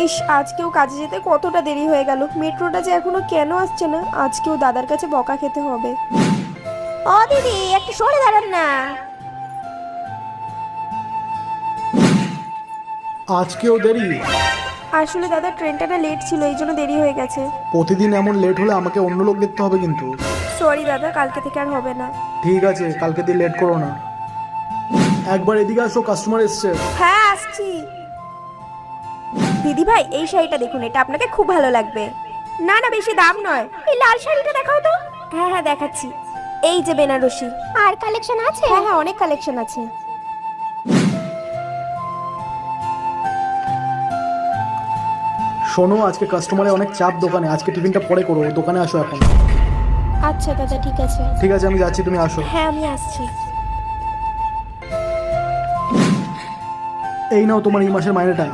ইস, আজকেও কাজে যেতে কতটা দেরি হয়ে গেল। মেট্রোটা যে এখনো কেন আসছে না, আজকেও দাদার কাছে বকা খেতে হবে। ও দিদি, একটু সরে দাঁড়ান না। আজকেও দেরি? আসলে দাদা ট্রেনটা না লেট ছিল, এই জন্য দেরি হয়ে গেছে। প্রতিদিন এমন লেট হলে আমাকে অন্য লোক দেখতে হবে কিন্তু। সরি দাদা, কালকে থেকে আর হবে না। ঠিক আছে, কালকে দিয়ে লেট করো না। একবার এদিকে আসো, কাস্টমার এসছে। হ্যাঁ, আসছি। দিদি ভাই, এই শাড়িটা দেখুন, এটা আপনাকে খুব ভালো লাগবে। না না, বেশি দাম নয়। এই লাল শাড়িটা দেখাও তো। হ্যাঁ হ্যাঁ, দেখাচ্ছি। এই যে বেনারসি। আর কালেকশন আছে? হ্যাঁ হ্যাঁ, অনেক কালেকশন আছে। শোনো, আজকে কাস্টমারে অনেক চাপ দোকানে, আজকে টিফিনটা পরে করো, দোকানে আসো এখন। আচ্ছা দাদা, ঠিক আছে। ঠিক আছে, আমি যাচ্ছি, তুমি আসো। হ্যাঁ, আমি আসছি। এই নাও তোমার এই মাসের মাইনেটা।